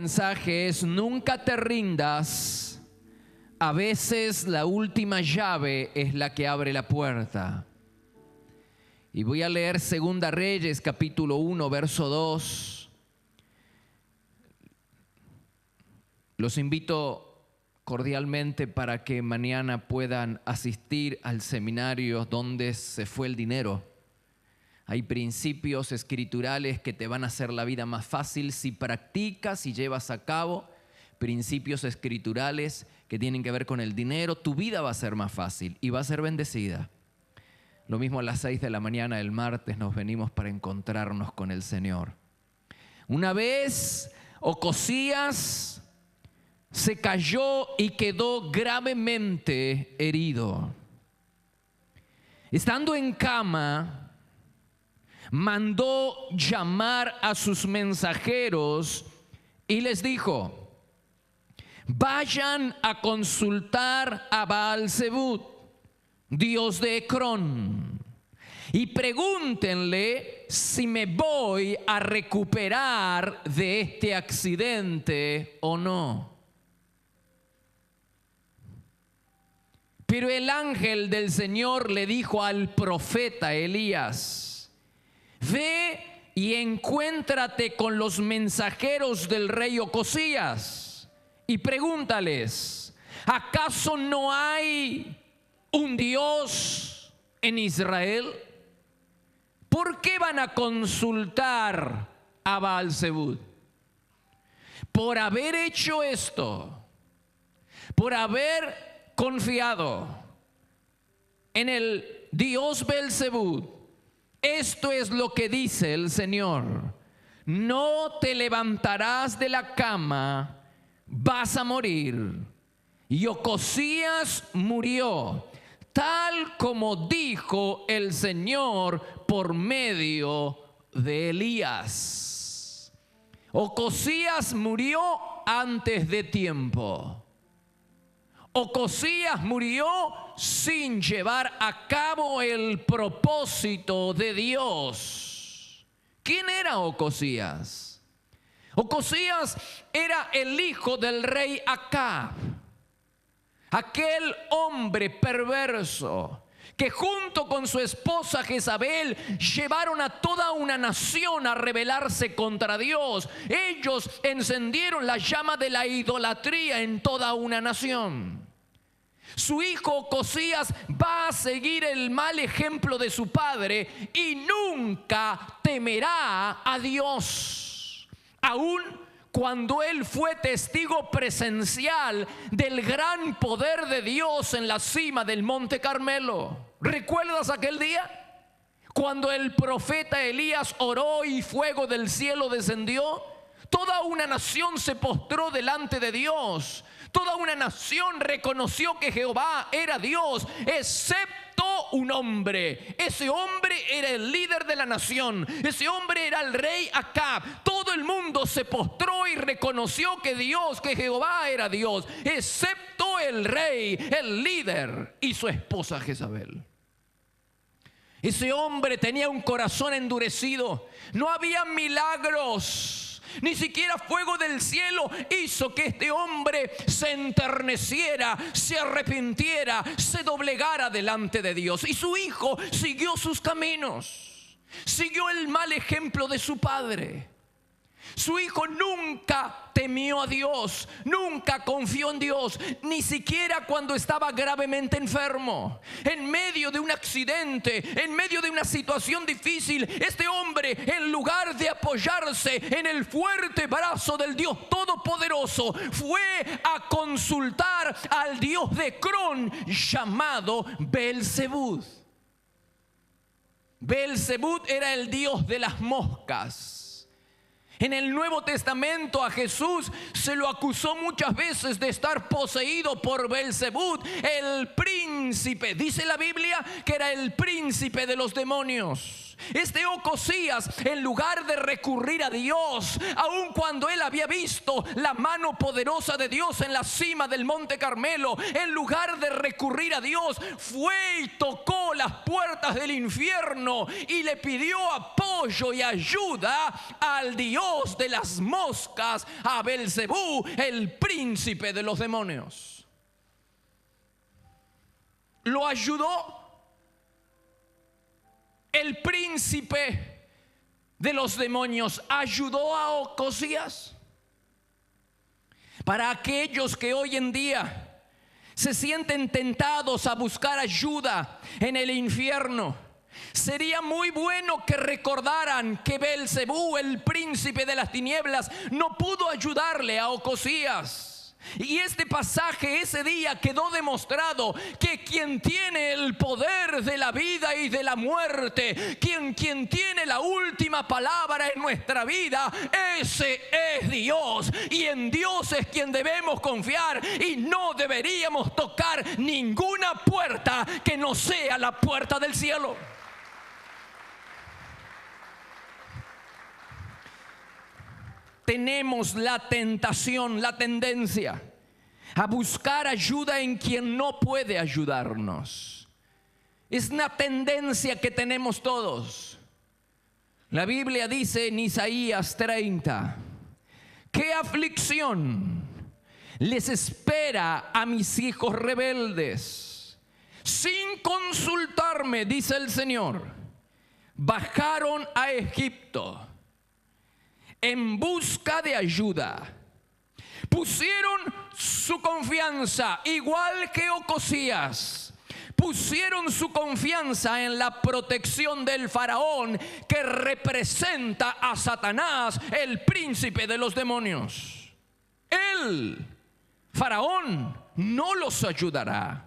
mensaje es: nunca te rindas. A veces la última llave es la que abre la puerta. Y voy a leer 2 Reyes, capítulo 1, verso 2. Los invito cordialmente para que mañana puedan asistir al seminario donde se fue el dinero. Hay principios escriturales que te van a hacer la vida más fácil si practicas y llevas a cabo principios escriturales que tienen que ver con el dinero. Tu vida va a ser más fácil y va a ser bendecida. Lo mismo a las 6 de la mañana del martes nos venimos para encontrarnos con el Señor. Una vez Ocosías se cayó y quedó gravemente herido. Estando en cama, mandó llamar a sus mensajeros y les dijo: vayan a consultar a Baal-Zebub, dios de Ecrón, y pregúntenle si me voy a recuperar de este accidente o no. Pero el ángel del Señor le dijo al profeta Elías: ve y encuéntrate con los mensajeros del rey Ocosías y pregúntales: ¿acaso no hay un Dios en Israel? ¿Por qué van a consultar a Baal-Zebub? Por haber hecho esto, por haber confiado en el Dios Beelzebub, esto es lo que dice el Señor: no te levantarás de la cama, vas a morir. Y Ocosías murió, tal como dijo el Señor por medio de Elías. Ocosías murió antes de tiempo. Ocosías murió sin llevar a cabo el propósito de Dios. ¿Quién era Ocosías? Ocosías era el hijo del rey Acab, aquel hombre perverso que junto con su esposa Jezabel llevaron a toda una nación a rebelarse contra Dios. Ellos encendieron la llama de la idolatría en toda una nación. Su hijo Ocosías va a seguir el mal ejemplo de su padre y nunca temerá a Dios, aún cuando él fue testigo presencial del gran poder de Dios en la cima del Monte Carmelo. ¿Recuerdas aquel día? Cuando el profeta Elías oró y fuego del cielo descendió. Toda una nación se postró delante de Dios. Toda una nación reconoció que Jehová era Dios, excepto un hombre. Ese hombre era el líder de la nación. Ese hombre era el rey Acab. Todo el mundo se postró y reconoció que Jehová era Dios, excepto el rey, el líder y su esposa Jezabel. Ese hombre tenía un corazón endurecido. No había milagros. Ni siquiera fuego del cielo hizo que este hombre se enterneciera, se arrepintiera, se doblegara delante de Dios. Y su hijo siguió sus caminos, siguió el mal ejemplo de su padre. Su hijo nunca temió a Dios, nunca confió en Dios, ni siquiera cuando estaba gravemente enfermo. En medio de un accidente, en medio de una situación difícil, este hombre, en lugar de apoyarse en el fuerte brazo del Dios Todopoderoso, fue a consultar al Dios de Ecrón llamado Beelzebub. Beelzebub era el dios de las moscas. En el Nuevo Testamento a Jesús se lo acusó muchas veces de estar poseído por Beelzebub, el príncipe príncipe. Dice la Biblia que era el príncipe de los demonios. Este Ocosías, en lugar de recurrir a Dios, aun cuando él había visto la mano poderosa de Dios en la cima del Monte Carmelo, en lugar de recurrir a Dios, fue y tocó las puertas del infierno y le pidió apoyo y ayuda al Dios de las moscas, a Belzebú, el príncipe de los demonios. Lo ayudó. El príncipe de los demonios ayudó a Ocosías. Para aquellos que hoy en día se sienten tentados a buscar ayuda en el infierno, sería muy bueno que recordaran que Belzebú, el príncipe de las tinieblas, no pudo ayudarle a Ocosías. Y este pasaje ese día quedó demostrado que quien tiene el poder de la vida y de la muerte, quien tiene la última palabra en nuestra vida, ese es Dios. Y en Dios es quien debemos confiar, y no deberíamos tocar ninguna puerta que no sea la puerta del cielo. Tenemos la tentación, la tendencia a buscar ayuda en quien no puede ayudarnos. Es una tendencia que tenemos todos. La Biblia dice en Isaías 30: ¿qué aflicción les espera a mis hijos rebeldes? Sin consultarme, dice el Señor, bajaron a Egipto en busca de ayuda. Pusieron su confianza, igual que Ocosías, pusieron su confianza en la protección del faraón, que representa a Satanás, el príncipe de los demonios. El faraón no los ayudará,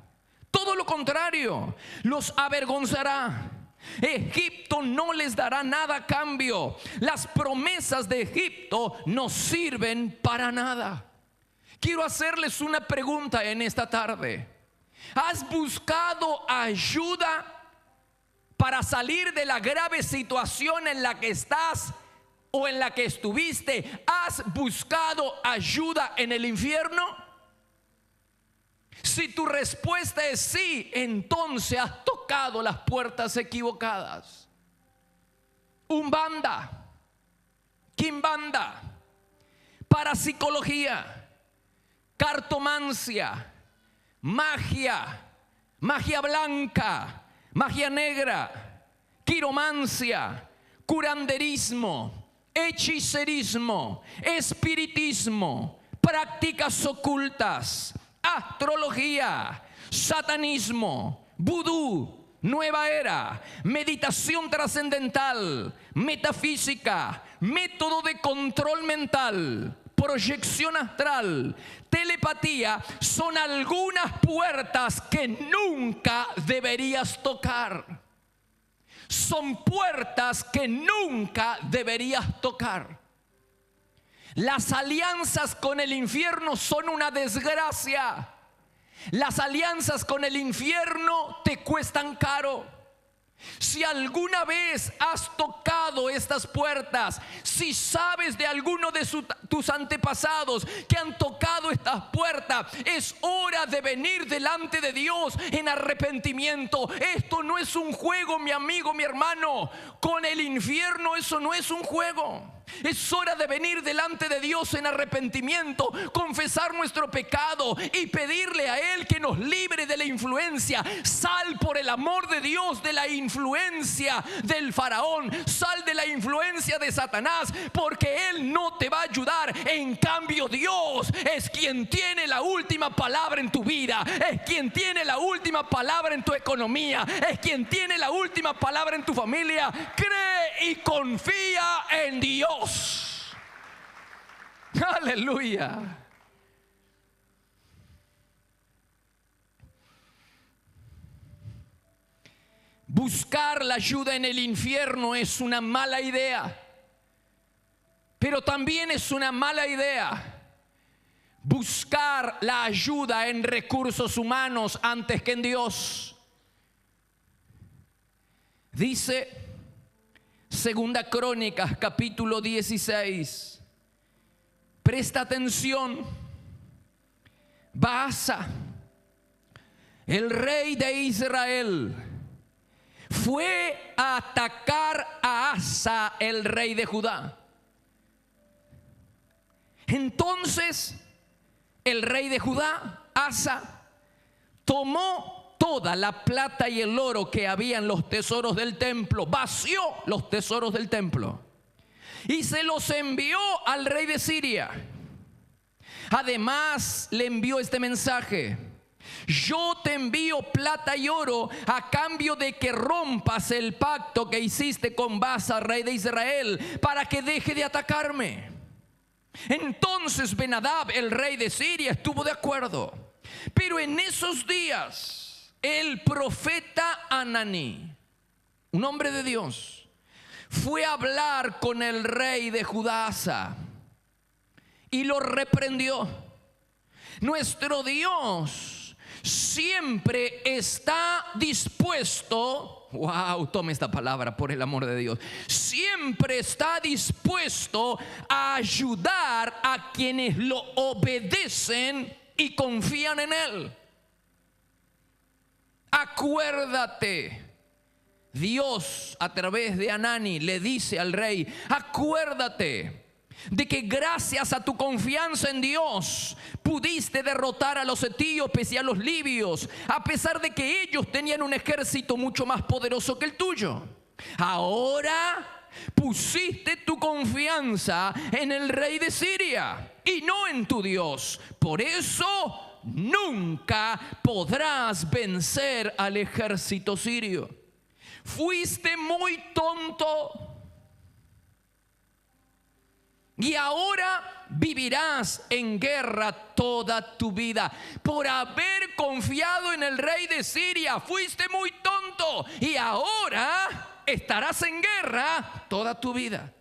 todo lo contrario, los avergonzará. Egipto no les dará nada a cambio. Las promesas de Egipto no sirven para nada. Quiero hacerles una pregunta en esta tarde. ¿Has buscado ayuda para salir de la grave situación en la que estás o en la que estuviste? ¿Has buscado ayuda en el infierno? Si tu respuesta es sí, entonces has tocado las puertas equivocadas. Umbanda, quimbanda, parapsicología, cartomancia, magia, magia blanca, magia negra, quiromancia, curanderismo, hechicerismo, espiritismo, prácticas ocultas, astrología, satanismo, vudú, nueva era, meditación trascendental, metafísica, método de control mental, proyección astral, telepatía, son algunas puertas que nunca deberías tocar. Son puertas que nunca deberías tocar. Las alianzas con el infierno son una desgracia. Las alianzas con el infierno te cuestan caro. Si alguna vez has tocado estas puertas, si sabes de alguno de tus antepasados que han tocado estas puertas, es hora de venir delante de Dios en arrepentimiento. Esto no es un juego, mi amigo, mi hermano. Con el infierno eso no es un juego. Es hora de venir delante de Dios en arrepentimiento, confesar nuestro pecado y pedirle a Él que nos libre de la influencia. Sal, por el amor de Dios, de la influencia del faraón. Sal de la influencia de Satanás, porque Él no te va a ayudar. En cambio, Dios es quien tiene la última palabra en tu vida. Es quien tiene la última palabra en tu economía. Es quien tiene la última palabra en tu familia. Cree y confía en Dios. Aleluya. Buscar la ayuda en el infierno es una mala idea, pero también es una mala idea buscar la ayuda en recursos humanos antes que en Dios. Dice Segunda Crónicas, capítulo 16. Presta atención. Baasa, el rey de Israel, fue a atacar a Asa, el rey de Judá. Entonces el rey de Judá, Asa, tomó toda la plata y el oro que había en los tesoros del templo, vació los tesoros del templo y se los envió al rey de Siria. Además le envió este mensaje: yo te envío plata y oro a cambio de que rompas el pacto que hiciste con Baasa, rey de Israel, para que deje de atacarme. Entonces Ben-Hadad, el rey de Siria, estuvo de acuerdo. Pero en esos días el profeta Ananí, un hombre de Dios, fue a hablar con el rey de Judá, Asa, y lo reprendió. Nuestro Dios siempre está dispuesto, wow, tome esta palabra por el amor de Dios, siempre está dispuesto a ayudar a quienes lo obedecen y confían en Él. Acuérdate, Dios a través de Ananí le dice al rey: acuérdate de que gracias a tu confianza en Dios pudiste derrotar a los etíopes y a los libios, a pesar de que ellos tenían un ejército mucho más poderoso que el tuyo. Ahora pusiste tu confianza en el rey de Siria y no en tu Dios. Por eso nunca podrás vencer al ejército sirio. Fuiste muy tonto y ahora vivirás en guerra toda tu vida. Por haber confiado en el rey de Siria, fuiste muy tonto y ahora estarás en guerra toda tu vida.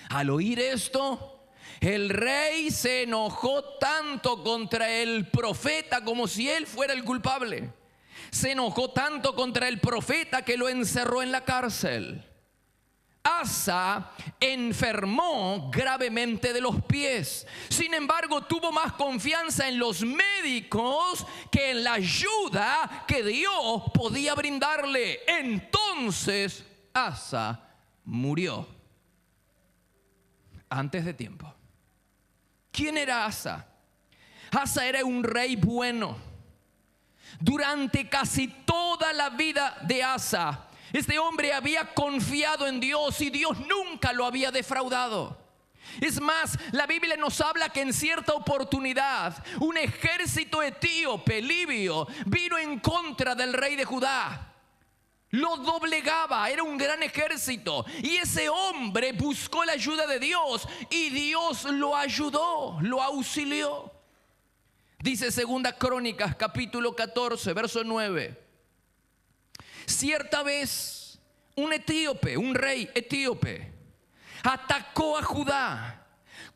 Al oír esto, el rey se enojó tanto contra el profeta como si él fuera el culpable. Se enojó tanto contra el profeta que lo encerró en la cárcel. Asa enfermó gravemente de los pies. Sin embargo, tuvo más confianza en los médicos que en la ayuda que Dios podía brindarle. Entonces Asa murió antes de tiempo. ¿Quién era Asa? Asa era un rey bueno. Durante casi toda la vida de Asa, este hombre había confiado en Dios y Dios nunca lo había defraudado. Es más, la Biblia nos habla que en cierta oportunidad un ejército etíope, libio, vino en contra del rey de Judá. Lo doblegaba, era un gran ejército. Y ese hombre buscó la ayuda de Dios y Dios lo ayudó, lo auxilió. Dice Segunda Crónicas, capítulo 14, verso 9. Cierta vez un etíope, un rey etíope, atacó a Judá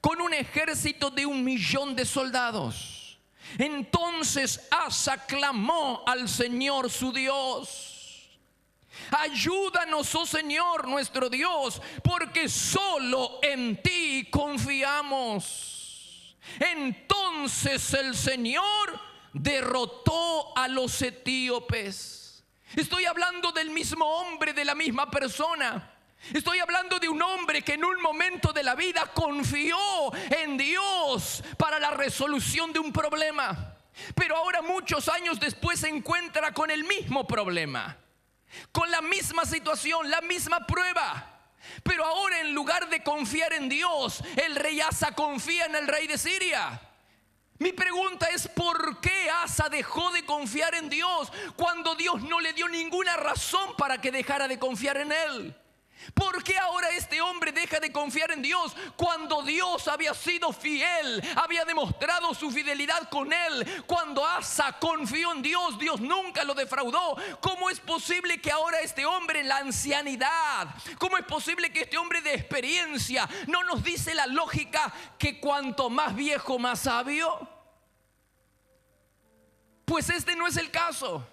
con un ejército de 1,000,000 de soldados. Entonces Asa clamó al Señor su Dios: ayúdanos, oh Señor nuestro Dios, porque solo en ti confiamos. Entonces el Señor derrotó a los etíopes. Estoy hablando del mismo hombre, de la misma persona. Estoy hablando de un hombre que en un momento de la vida confió en Dios para la resolución de un problema. Pero ahora, muchos años después, se encuentra con el mismo problema, con la misma situación, la misma prueba. Pero ahora, en lugar de confiar en Dios, el rey Asa confía en el rey de Siria. Mi pregunta es: ¿por qué Asa dejó de confiar en Dios cuando Dios no le dio ninguna razón para que dejara de confiar en él? ¿Por qué ahora este hombre deja de confiar en Dios cuando Dios había sido fiel, había demostrado su fidelidad con él? Cuando Asa confió en Dios, Dios nunca lo defraudó. ¿Cómo es posible que ahora este hombre en la ancianidad, cómo es posible que este hombre de experiencia, no nos dice la lógica que cuanto más viejo, más sabio? Pues este no es el caso.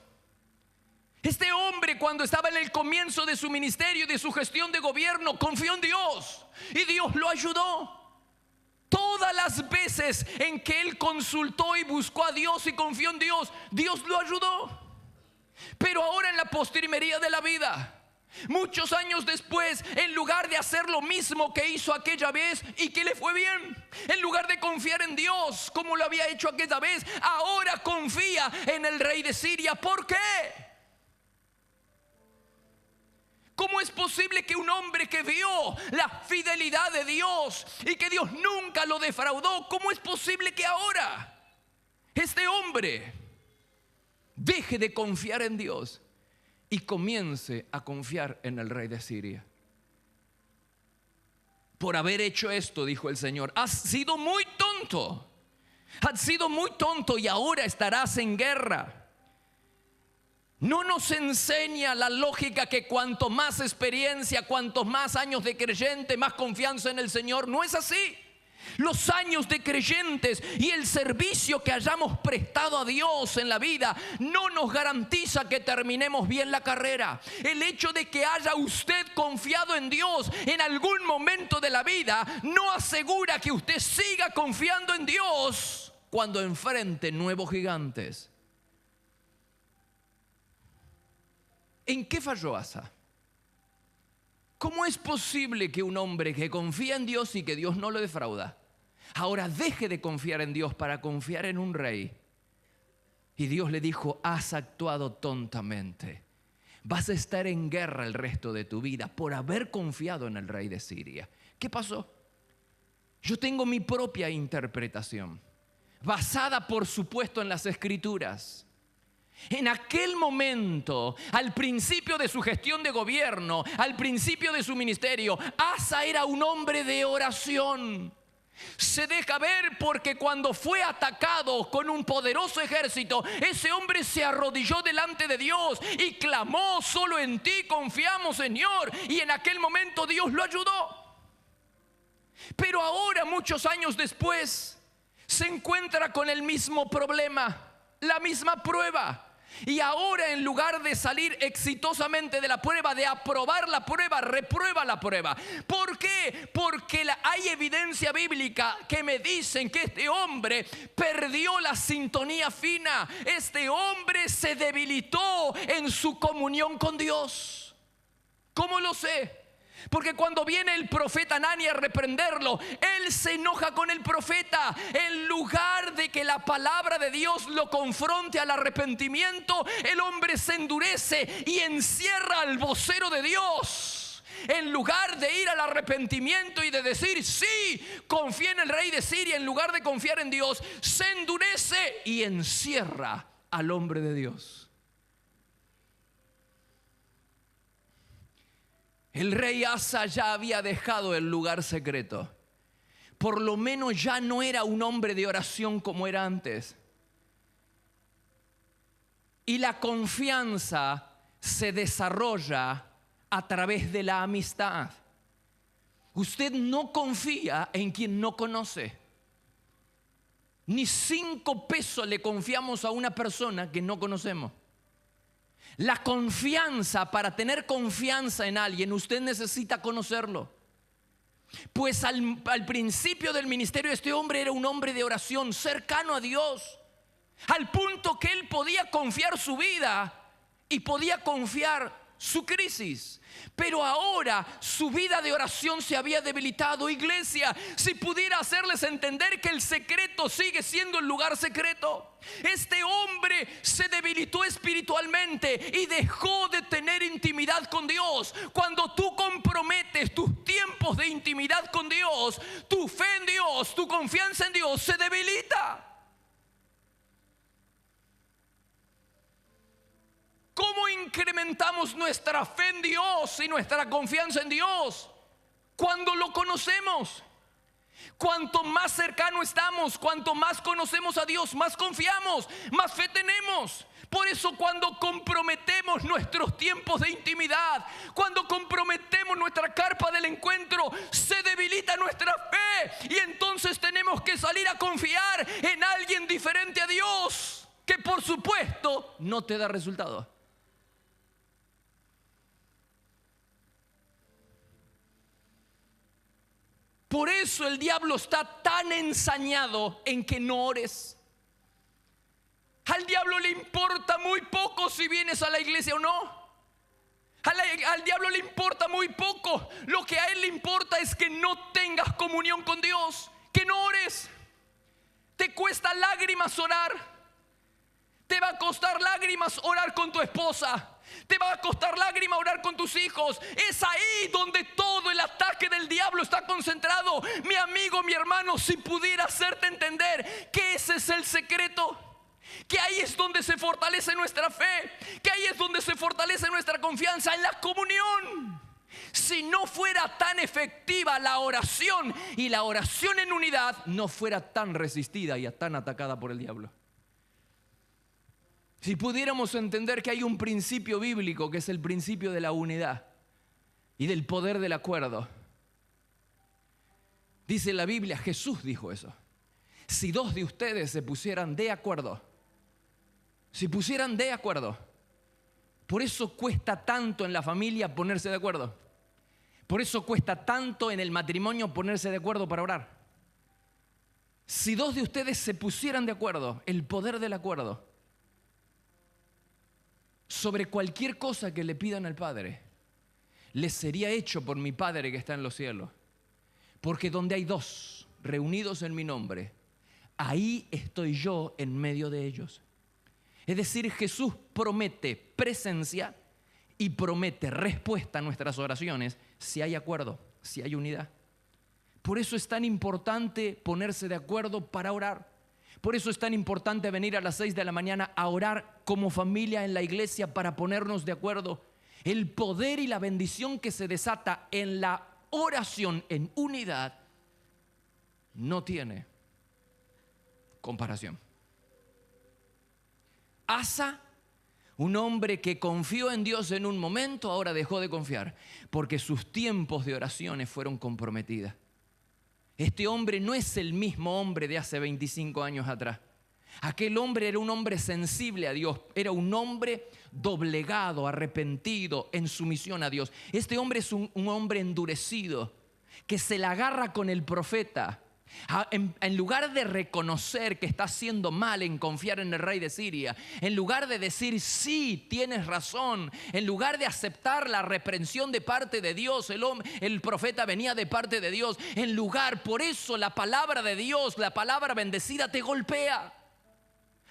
Este hombre, cuando estaba en el comienzo de su ministerio y de su gestión de gobierno, confió en Dios y Dios lo ayudó. Todas las veces en que él consultó y buscó a Dios y confió en Dios, Dios lo ayudó. Pero ahora en la postrimería de la vida, muchos años después, en lugar de hacer lo mismo que hizo aquella vez y que le fue bien, en lugar de confiar en Dios como lo había hecho aquella vez, ahora confía en el rey de Siria. ¿Por qué? ¿Cómo es posible que un hombre que vio la fidelidad de Dios y que Dios nunca lo defraudó, cómo es posible que ahora este hombre deje de confiar en Dios y comience a confiar en el rey de Siria? Por haber hecho esto, dijo el Señor, has sido muy tonto. Has sido muy tonto y ahora estarás en guerra. No nos enseña la lógica que cuanto más experiencia, cuantos más años de creyente, más confianza en el Señor. No es así. Los años de creyentes y el servicio que hayamos prestado a Dios en la vida no nos garantiza que terminemos bien la carrera. El hecho de que haya usted confiado en Dios en algún momento de la vida no asegura que usted siga confiando en Dios cuando enfrente nuevos gigantes. ¿En qué falló Asa? ¿Cómo es posible que un hombre que confía en Dios y que Dios no lo defrauda, ahora deje de confiar en Dios para confiar en un rey? Y Dios le dijo, has actuado tontamente. Vas a estar en guerra el resto de tu vida por haber confiado en el rey de Siria. ¿Qué pasó? Yo tengo mi propia interpretación, basada por supuesto en las Escrituras. En aquel momento, al principio de su gestión de gobierno, al principio de su ministerio, Asa era un hombre de oración. Se deja ver porque cuando fue atacado con un poderoso ejército, ese hombre se arrodilló delante de Dios y clamó, solo en ti confiamos, Señor. Y en aquel momento Dios lo ayudó. Pero ahora, muchos años después, se encuentra con el mismo problema, la misma prueba. Y ahora, en lugar de salir exitosamente de la prueba, de aprobar la prueba, reprueba la prueba. ¿Por qué? Porque hay evidencia bíblica que me dicen que este hombre perdió la sintonía fina. Este hombre se debilitó en su comunión con Dios. ¿Cómo lo sé? Porque cuando viene el profeta Hanani a reprenderlo, él se enoja con el profeta. En lugar de que la palabra de Dios lo confronte al arrepentimiento, el hombre se endurece y encierra al vocero de Dios. En lugar de ir al arrepentimiento y de decir, sí, confía en el rey de Siria, en lugar de confiar en Dios, se endurece y encierra al hombre de Dios. El rey Asa ya había dejado el lugar secreto. Por lo menos ya no era un hombre de oración como era antes. Y la confianza se desarrolla a través de la amistad. Usted no confía en quien no conoce. Ni 5 pesos le confiamos a una persona que no conocemos. La confianza, para tener confianza en alguien, usted necesita conocerlo. Pues al principio del ministerio este hombre era un hombre de oración, cercano a Dios, al punto que él podía confiar su vida y podía confiar su crisis. Pero ahora su vida de oración se había debilitado. Iglesia, si pudiera hacerles entender que el secreto sigue siendo el lugar secreto. Este hombre se debilitó espiritualmente y dejó de tener intimidad con Dios. Cuando tú comprometes tus tiempos de intimidad con Dios, tu fe en Dios, tu confianza en Dios se debilita. ¿Cómo incrementamos nuestra fe en Dios y nuestra confianza en Dios? Cuando lo conocemos. Cuanto más cercano estamos, cuanto más conocemos a Dios, más confiamos, más fe tenemos. Por eso cuando comprometemos nuestros tiempos de intimidad, cuando comprometemos nuestra carpa del encuentro, se debilita nuestra fe. Y entonces tenemos que salir a confiar en alguien diferente a Dios, que por supuesto no te da resultado. Por eso el diablo está tan ensañado en que no ores. Al diablo le importa muy poco si vienes a la iglesia o no. Al diablo le importa muy poco. Lo que a él le importa es que no tengas comunión con Dios, que no ores. Te cuesta lágrimas orar. Te va a costar lágrimas orar con tu esposa. Te va a costar lágrimas orar con tus hijos. Es ahí donde todo el ataque del diablo está concentrado. Mi amigo, mi hermano, si pudiera hacerte entender que ese es el secreto, que ahí es donde se fortalece nuestra fe, que ahí es donde se fortalece nuestra confianza, en la comunión. Si no fuera tan efectiva la oración, y la oración en unidad no fuera tan resistida y tan atacada por el diablo. Si pudiéramos entender que hay un principio bíblico, que es el principio de la unidad y del poder del acuerdo. Dice la Biblia, Jesús dijo eso: si dos de ustedes se pusieran de acuerdo, por eso cuesta tanto en la familia ponerse de acuerdo. Por eso cuesta tanto en el matrimonio ponerse de acuerdo para orar. Si dos de ustedes se pusieran de acuerdo, el poder del acuerdo, sobre cualquier cosa que le pidan al Padre, les sería hecho por mi Padre que está en los cielos. Porque donde hay dos reunidos en mi nombre, ahí estoy yo en medio de ellos. Es decir, Jesús promete presencia y promete respuesta a nuestras oraciones si hay acuerdo, si hay unidad. Por eso es tan importante ponerse de acuerdo para orar. Por eso es tan importante venir a las 6 de la mañana a orar como familia en la iglesia para ponernos de acuerdo. El poder y la bendición que se desata en la oración en unidad no tiene comparación. Asa, un hombre que confió en Dios en un momento, ahora dejó de confiar porque sus tiempos de oraciones fueron comprometidas. Este hombre no es el mismo hombre de hace 25 años atrás. Aquel hombre era un hombre sensible a Dios, era un hombre doblegado, arrepentido, en sumisión a Dios. Este hombre es un hombre endurecido, que se la agarra con el profeta. En lugar de reconocer que está haciendo mal en confiar en el rey de Siria, en lugar de decir sí, tienes razón, en lugar de aceptar la reprensión de parte de Dios, el profeta venía de parte de Dios, por eso la palabra de Dios, la palabra bendecida te golpea.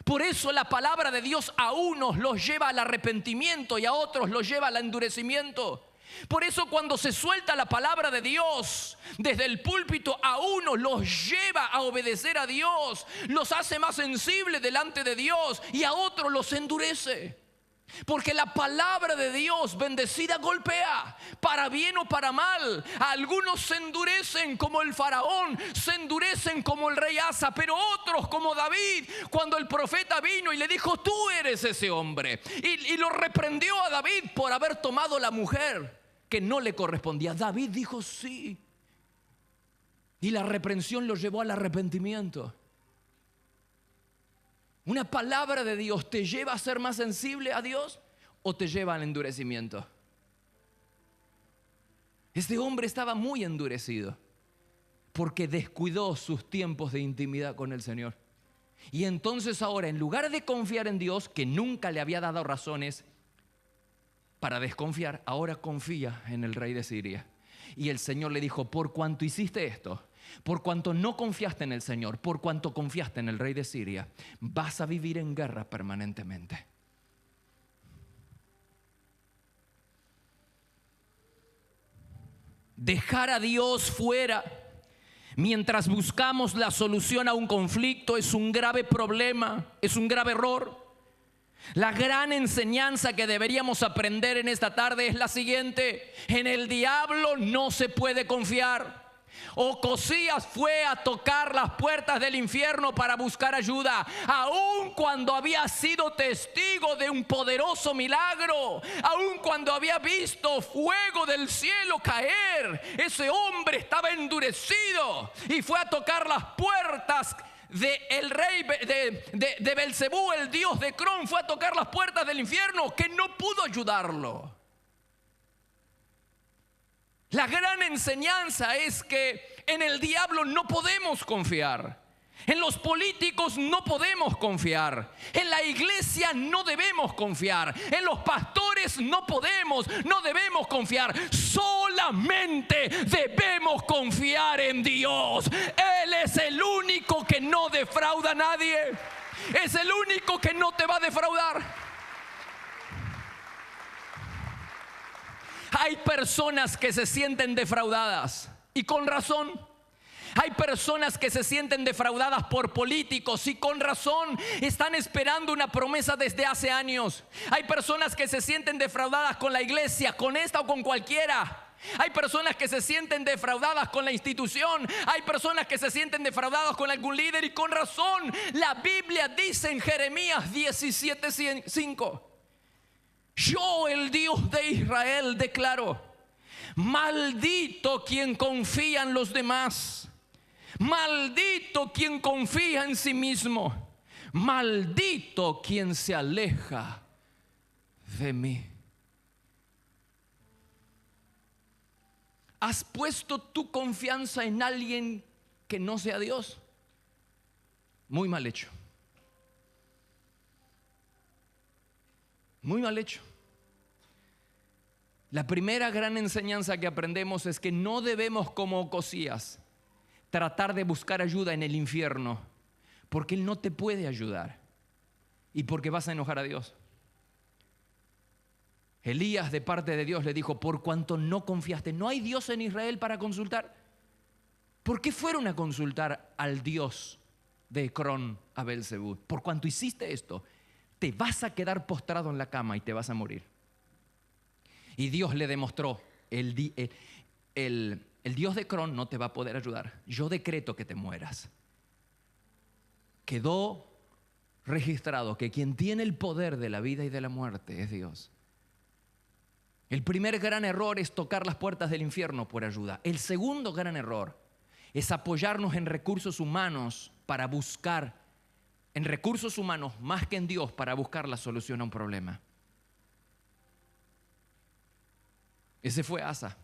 Por eso la palabra de Dios a unos los lleva al arrepentimiento y a otros los lleva al endurecimiento. Por eso cuando se suelta la palabra de Dios desde el púlpito, a unos los lleva a obedecer a Dios, los hace más sensibles delante de Dios, y a otros los endurece. Porque la palabra de Dios bendecida golpea, para bien o para mal. A algunos se endurecen como el faraón, se endurecen como el rey Asa, pero otros como David, cuando el profeta vino y le dijo: tú eres ese hombre, y lo reprendió a David por haber tomado la mujer que no le correspondía. David dijo sí, y la reprensión lo llevó al arrepentimiento. ¿Una palabra de Dios te lleva a ser más sensible a Dios o te lleva al endurecimiento? Este hombre estaba muy endurecido porque descuidó sus tiempos de intimidad con el Señor. Y entonces ahora, en lugar de confiar en Dios, que nunca le había dado razones para desconfiar, ahora confía en el rey de Siria. Y el Señor le dijo: por cuanto hiciste esto, por cuanto no confiaste en el Señor, por cuanto confiaste en el rey de Siria, vas a vivir en guerra permanentemente. Dejar a Dios fuera mientras buscamos la solución a un conflicto es un grave problema, es un grave error. La gran enseñanza que deberíamos aprender en esta tarde es la siguiente: en el diablo no se puede confiar. Ocosías fue a tocar las puertas del infierno para buscar ayuda, aun cuando había sido testigo de un poderoso milagro, aun cuando había visto fuego del cielo caer. Ese hombre estaba endurecido y fue a tocar las puertas del rey de Belcebú, el dios de Cron. Fue a tocar las puertas del infierno, que no pudo ayudarlo. La gran enseñanza es que en el diablo no podemos confiar. En los políticos no podemos confiar. En la iglesia no debemos confiar. En los pastores no debemos confiar. Solamente debemos confiar en Dios. Él es el único que no defrauda a nadie. Es el único que no te va a defraudar. Hay personas que se sienten defraudadas, y con razón. Hay personas que se sienten defraudadas por políticos, y con razón. Están esperando una promesa desde hace años. Hay personas que se sienten defraudadas con la iglesia, con esta o con cualquiera. Hay personas que se sienten defraudadas con la institución. Hay personas que se sienten defraudadas con algún líder, y con razón. La Biblia dice en Jeremías 17:5: yo, el Dios de Israel, declaro: maldito quien confía en los demás, maldito quien confía en sí mismo, maldito quien se aleja de mí. ¿Has puesto tu confianza en alguien que no sea Dios? Muy mal hecho. Muy mal hecho. La primera gran enseñanza que aprendemos es que no debemos, como Ocosías, tratar de buscar ayuda en el infierno, porque Él no te puede ayudar y porque vas a enojar a Dios. Elías, de parte de Dios, le dijo: por cuanto no confiaste, ¿no hay Dios en Israel para consultar? ¿Por qué fueron a consultar al Dios de Ecrón, a Belcebú? Por cuanto hiciste esto, te vas a quedar postrado en la cama y te vas a morir. Y Dios le demostró: el Dios de Cron no te va a poder ayudar. Yo decreto que te mueras. Quedó registrado que quien tiene el poder de la vida y de la muerte es Dios. El primer gran error es tocar las puertas del infierno por ayuda. El segundo gran error es apoyarnos en recursos humanos para buscar, en recursos humanos más que en Dios, para buscar la solución a un problema. Ese fue Asa,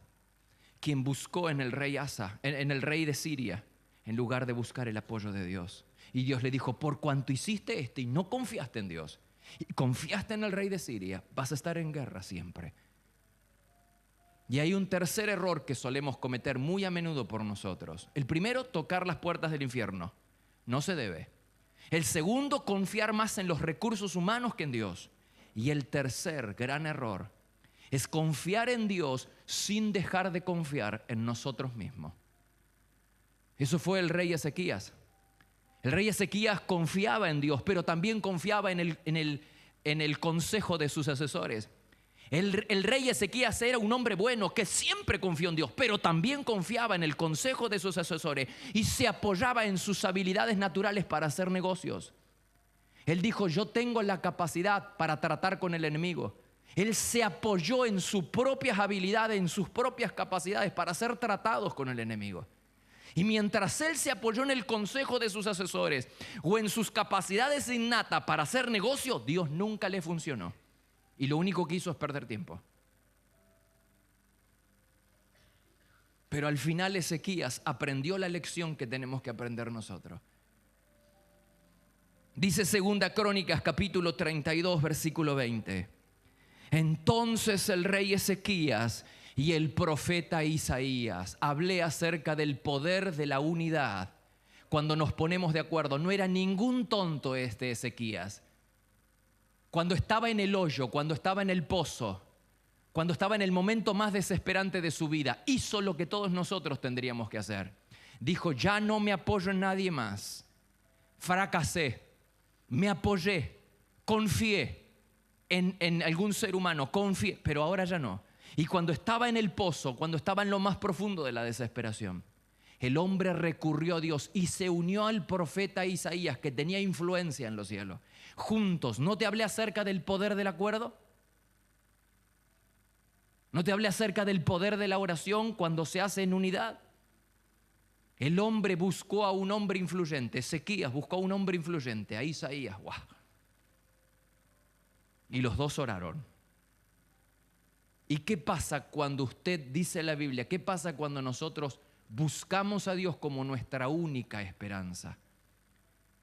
quien buscó en el rey Asa, en el rey de Siria, en lugar de buscar el apoyo de Dios. Y Dios le dijo: por cuanto hiciste esto y no confiaste en Dios, y confiaste en el rey de Siria, vas a estar en guerra siempre. Y hay un tercer error que solemos cometer muy a menudo por nosotros. El primero, tocar las puertas del infierno. No se debe. El segundo, confiar más en los recursos humanos que en Dios. Y el tercer gran error es confiar en Dios sin dejar de confiar en nosotros mismos. Eso fue el rey Ezequías. El rey Ezequías confiaba en Dios, pero también confiaba en el consejo de sus asesores. El rey Ezequías era un hombre bueno que siempre confió en Dios, pero también confiaba en el consejo de sus asesores y se apoyaba en sus habilidades naturales para hacer negocios. Él dijo: yo tengo la capacidad para tratar con el enemigo. Él se apoyó en sus propias habilidades, en sus propias capacidades para ser tratados con el enemigo. Y mientras él se apoyó en el consejo de sus asesores o en sus capacidades innatas para hacer negocio, Dios nunca le funcionó. Y lo único que hizo es perder tiempo. Pero al final Ezequías aprendió la lección que tenemos que aprender nosotros. Dice 2 Crónicas capítulo 32 versículo 20. Entonces el rey Ezequías y el profeta Isaías hablé acerca del poder de la unidad. Cuando nos ponemos de acuerdo, no era ningún tonto este Ezequías. Cuando estaba en el hoyo, cuando estaba en el pozo, cuando estaba en el momento más desesperante de su vida, hizo lo que todos nosotros tendríamos que hacer. Dijo: ya no me apoyo en nadie más. Fracasé, me apoyé, confié en algún ser humano, confía, pero ahora ya no. Y cuando estaba en el pozo, cuando estaba en lo más profundo de la desesperación, el hombre recurrió a Dios y se unió al profeta Isaías, que tenía influencia en los cielos. Juntos, ¿no te hablé acerca del poder del acuerdo? ¿No te hablé acerca del poder de la oración cuando se hace en unidad? El hombre buscó a un hombre influyente, Ezequías buscó a un hombre influyente, a Isaías. ¡Wow! Y los dos oraron. ¿Y qué pasa cuando usted dice la Biblia? ¿Qué pasa cuando nosotros buscamos a Dios como nuestra única esperanza?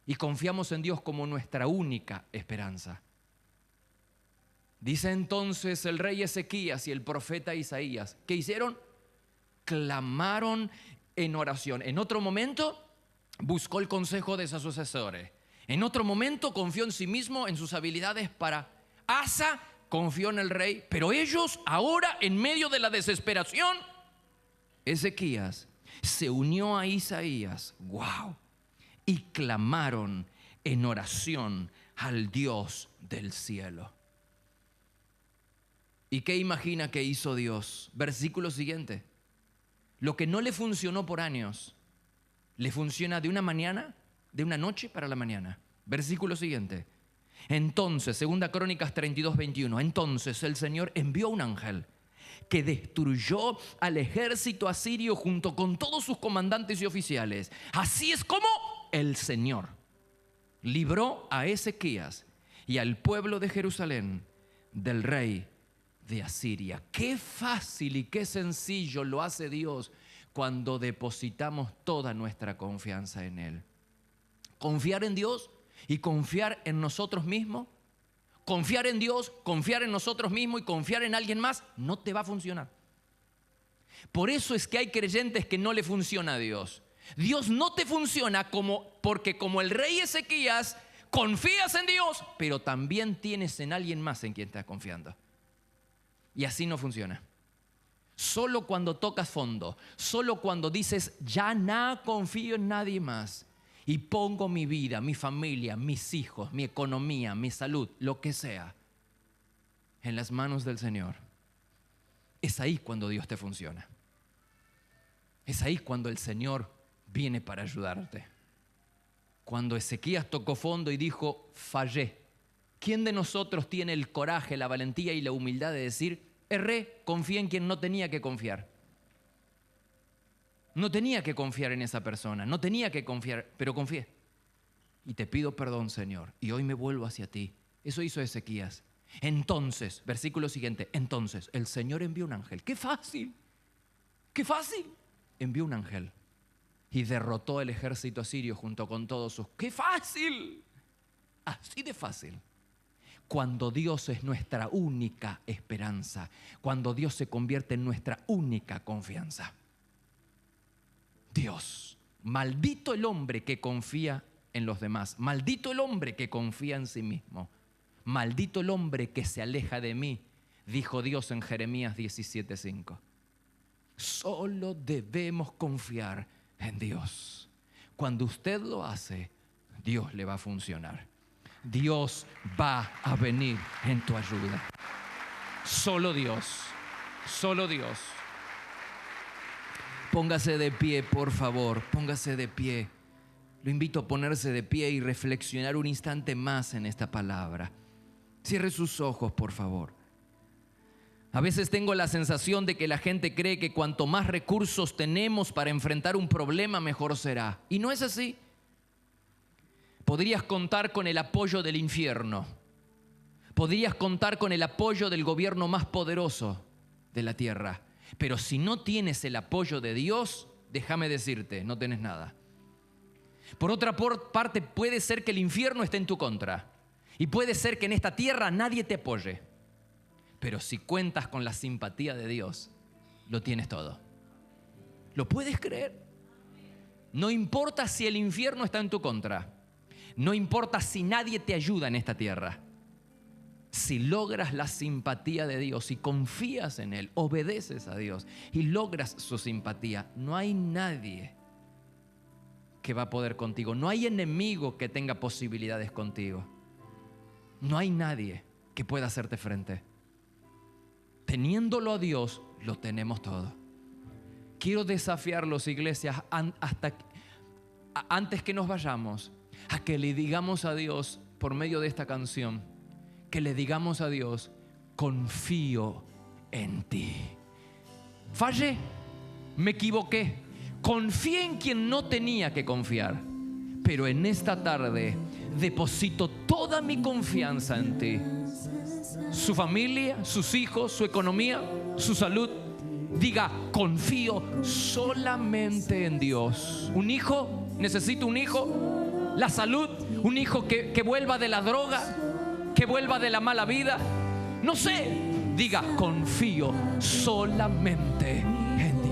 Y confiamos en Dios como nuestra única esperanza. Dice entonces el rey Ezequías y el profeta Isaías, ¿qué hicieron? Clamaron en oración. En otro momento buscó el consejo de sus asesores. En otro momento confió en sí mismo, en sus habilidades para... Asa confió en el rey, pero ellos ahora en medio de la desesperación, Ezequías se unió a Isaías, wow, y clamaron en oración al Dios del cielo. ¿Y qué imagina que hizo Dios? Versículo siguiente. Lo que no le funcionó por años, le funciona de una mañana, de una noche para la mañana. Versículo siguiente. Entonces, segunda Crónicas 32:21, entonces el Señor envió un ángel que destruyó al ejército asirio junto con todos sus comandantes y oficiales. Así es como el Señor libró a Ezequías y al pueblo de Jerusalén del rey de Asiria. Qué fácil y qué sencillo lo hace Dios cuando depositamos toda nuestra confianza en Él. Confiar en Dios y confiar en nosotros mismos, confiar en Dios, confiar en nosotros mismos y confiar en alguien más, no te va a funcionar. Por eso es que hay creyentes que no le funciona a Dios. Dios no te funciona porque como el rey Ezequías, confías en Dios, pero también tienes en alguien más en quien estás confiando. Y así no funciona. Solo cuando tocas fondo, solo cuando dices, ya no confío en nadie más y pongo mi vida, mi familia, mis hijos, mi economía, mi salud, lo que sea, en las manos del Señor, es ahí cuando Dios te funciona. Es ahí cuando el Señor viene para ayudarte. Cuando Ezequías tocó fondo y dijo, fallé. ¿Quién de nosotros tiene el coraje, la valentía y la humildad de decir, erré, confié en quien no tenía que confiar? No tenía que confiar en esa persona, no tenía que confiar, pero confié. Y te pido perdón, Señor, y hoy me vuelvo hacia ti. Eso hizo Ezequías. Entonces, versículo siguiente, entonces el Señor envió un ángel. ¡Qué fácil! ¡Qué fácil! Envió un ángel y derrotó el ejército asirio junto con todos sus... ¡Qué fácil! Así de fácil. Cuando Dios es nuestra única esperanza, cuando Dios se convierte en nuestra única confianza. Dios, maldito el hombre que confía en los demás, maldito el hombre que confía en sí mismo, maldito el hombre que se aleja de mí, dijo Dios en Jeremías 17:5. Solo debemos confiar en Dios. Cuando usted lo hace, Dios le va a funcionar. Dios va a venir en tu ayuda. Solo Dios, solo Dios. Póngase de pie, por favor, póngase de pie. Lo invito a ponerse de pie y reflexionar un instante más en esta palabra. Cierre sus ojos, por favor. A veces tengo la sensación de que la gente cree que cuanto más recursos tenemos para enfrentar un problema, mejor será. Y no es así. Podrías contar con el apoyo del infierno. Podrías contar con el apoyo del gobierno más poderoso de la tierra. Pero si no tienes el apoyo de Dios, déjame decirte, no tienes nada. Por otra parte, puede ser que el infierno esté en tu contra. Y puede ser que en esta tierra nadie te apoye. Pero si cuentas con la simpatía de Dios, lo tienes todo. ¿Lo puedes creer? No importa si el infierno está en tu contra. No importa si nadie te ayuda en esta tierra. Si logras la simpatía de Dios y confías en Él, obedeces a Dios y logras su simpatía, no hay nadie que va a poder contigo. No hay enemigo que tenga posibilidades contigo. No hay nadie que pueda hacerte frente. Teniéndolo a Dios, lo tenemos todo. Quiero desafiarlos, iglesias, antes que nos vayamos, a que le digamos a Dios, por medio de esta canción, que le digamos a Dios: confío en ti. Fallé, me equivoqué, confié en quien no tenía que confiar, pero en esta tarde deposito toda mi confianza en ti. Su familia, sus hijos, su economía, su salud. Diga: confío solamente en Dios. Un hijo, necesito un hijo. La salud, un hijo que vuelva de la droga, que vuelva de la mala vida. No sé. Diga: confío solamente en Dios.